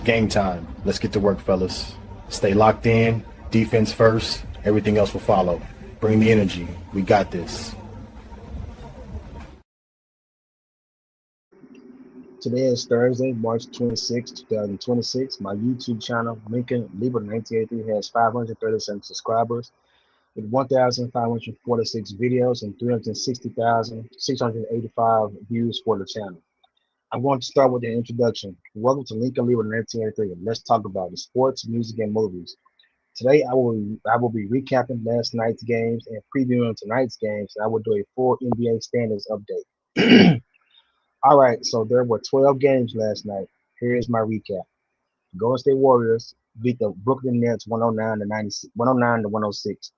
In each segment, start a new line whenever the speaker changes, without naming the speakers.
Game time. Let's get to work, fellas. Stay locked in. Defense first. Everything else will follow. Bring the energy. We got this.
Today is Thursday, March 26, 2026. My YouTube channel, Lincoln Lieber 1983, has 537 subscribers with 1,546 videos and 360,685 views for the channel. I'm going to start with the introduction. Welcome to Lincoln Lieber 1983. Let's talk about the sports, music, and movies. Today, I will be recapping last night's games and previewing tonight's games, and I will do a full NBA standings update. All right, so there were 12 games last night. Here's my recap. Golden State Warriors beat the Brooklyn Nets 109 to 96, 109 to 106.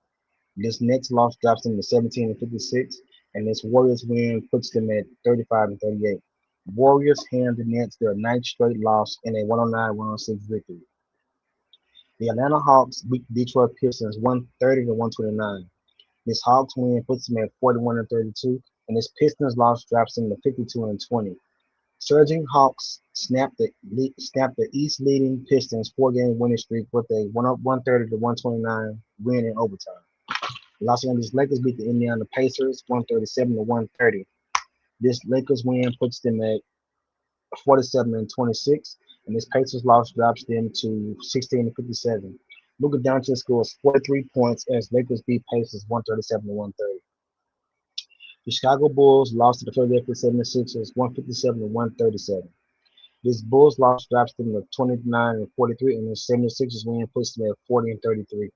This next loss drops them to 17 and 56, and this Warriors win puts them at 35 and 38. Warriors hand the Nets their ninth straight loss in a 109-106 victory. The Atlanta Hawks beat the Detroit Pistons 130 to 129. This Hawks win puts them at 41 and 32, and this Pistons loss drops them to 52 and 20. Surging Hawks snapped the East leading Pistons four-game winning streak with a 130 to 129 win in overtime. Los Angeles Lakers beat the Indiana Pacers 137 to 130. This Lakers win puts them at 47 and 26, and this Pacers loss drops them to 16 and 57. Luka Doncic scores 43 points as Lakers beat Pacers 137 to 130. The Chicago Bulls lost to the Philadelphia 76ers 157 to 137. This Bulls loss drops them to 29 and 43, and the 76ers win puts them at 40 and 33.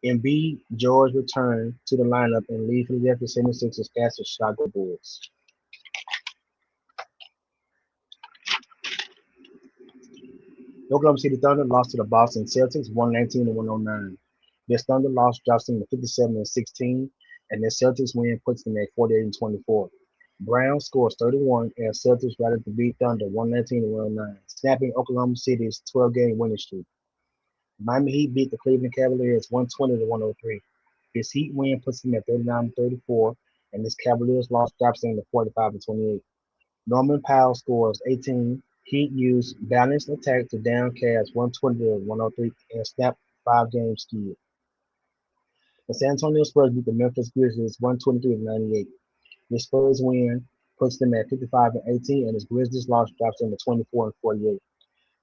Embiid George returned to the lineup and lead Philadelphia 76ers past the Chicago Bulls. The Oklahoma City Thunder lost to the Boston Celtics 119 to 109. This Thunder loss drops them to 57 and 16, and the Celtics win puts them at 48 and 24. Brown scores 31 as Celtics rallied to beat Thunder 119 to 109, snapping Oklahoma City's 12-game winning streak. Miami Heat beat the Cleveland Cavaliers 120 to 103. This Heat win puts them at 39 to 34, and this Cavaliers loss drops them to 45 to 28. Norman Powell scores 18. Heat used balanced attack to down Cavs 120 to 103 and snap 5-game skid. The San Antonio Spurs beat the Memphis Grizzlies 123 to 98. The Spurs win puts them at 55 and 18, and this Grizzlies loss drops them to 24 and 48.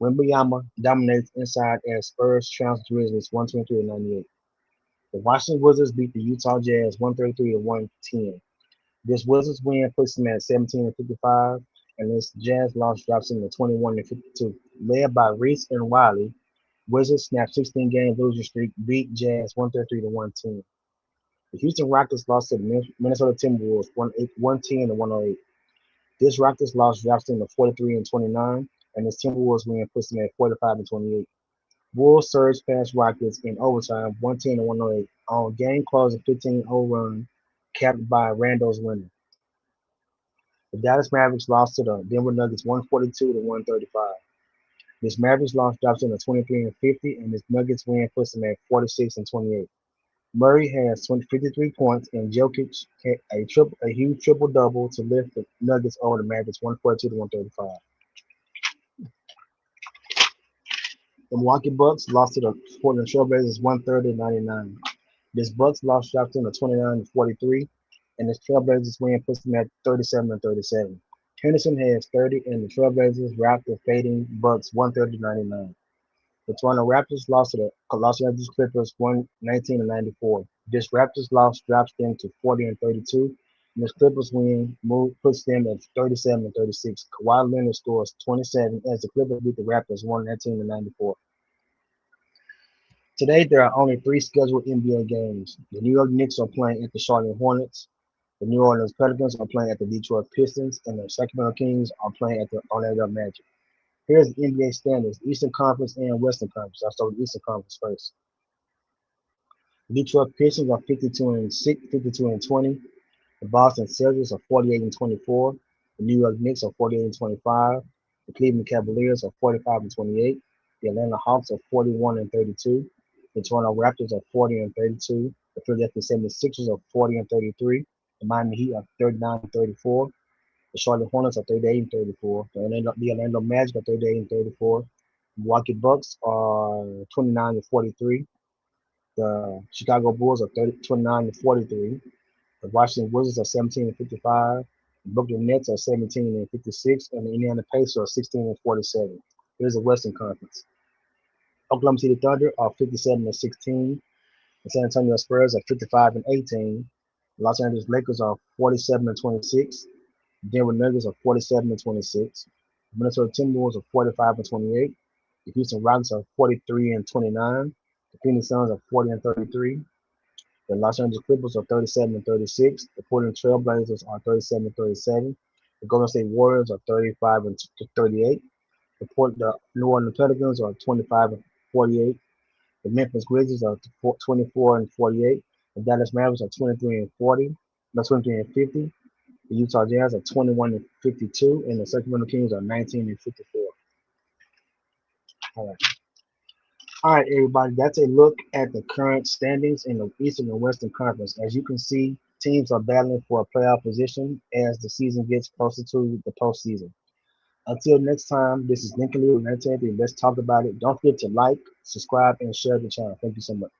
Wembanyama dominates inside as Spurs trounced Grizzlies 123 to 98. The Washington Wizards beat the Utah Jazz 133 to 110. This Wizards win puts them at 17 and 55, and this Jazz loss drops them to 21 and 52. Led by Reese and Wiley, Wizards snapped 16-game losing streak, beat Jazz 133 to 110. The Houston Rockets lost to the Minnesota Timberwolves 110 to 108. This Rockets loss drops them to 43 and 29, and this Timberwolves win puts them at 45 and 28. Wolves surged past Rockets in overtime 110 to 108 on game closing 15-0 run capped by Randall's winning. The Dallas Mavericks lost to the Denver Nuggets 142 to 135. This Mavericks loss drops them to 23 and 50, and this Nuggets win puts them at 46 and 28. Murray has 53 points, and Jokic had a huge triple-double to lift the Nuggets over the Mavericks 142 to 135. The Milwaukee Bucks lost to the Portland Trailblazers 130 to 99. This Bucks loss drops them to 29 to 43, and this Trailblazers win puts them at 37 and 37. Henderson has 30, and the Trailblazers rout the fading Bucks 130 to 99. The Toronto Raptors lost to the Los Angeles Clippers 119 to 94. This Raptors loss drops them to 40 and 32. And this Clippers win puts them at 37 and 36. Kawhi Leonard scores 27 as the Clippers beat the Raptors 119 to 94. Today there are only 3 scheduled NBA games. The New York Knicks are playing at the Charlotte Hornets. The New Orleans Pelicans are playing at the Detroit Pistons, and the Sacramento Kings are playing at the Orlando Magic. Here's the NBA standings, Eastern Conference and Western Conference. I'll start with Eastern Conference first. The Detroit Pistons are 52 and 20. The Boston Celtics are 48 and 24. The New York Knicks are 48 and 25. The Cleveland Cavaliers are 45 and 28. The Atlanta Hawks are 41 and 32. The Toronto Raptors are 40 and 32. The Philadelphia 76ers are 40 and 33. The Miami Heat are 39 and 34. The Charlotte Hornets are 38 and 34. The Orlando Magic are 38 and 34. Milwaukee Bucks are 29-43. The Chicago Bulls are 29-43. The Washington Wizards are 17-55. The Brooklyn Nets are 17-56, and the Indiana Pacers are 16-47. Here's the Western Conference. Oklahoma City Thunder are 57-16. The San Antonio Spurs are 55-18. Los Angeles Lakers are 47-26. Denver Nuggets are 47-26. Minnesota Timberwolves are 45-28. The Houston Rockets are 43-29. The Phoenix Suns are 40-33. The Los Angeles Clippers are 37-36. The Portland Trail Blazers are 37-37. The Golden State Warriors are 35-38. The New Orleans Pelicans are 25-48. The Memphis Grizzlies are 24-48. The Dallas Mavericks are 23-40. No, 23-50. The Utah Jazz are 21-52, and the Sacramento Kings are 19-54. All right. All right, everybody. That's a look at the current standings in the Eastern and Western Conference. As you can see, teams are battling for a playoff position as the season gets closer to the postseason. Until next time, this is Lincoln Lee with Let's talk about it. Don't forget to like, subscribe, and share the channel. Thank you so much.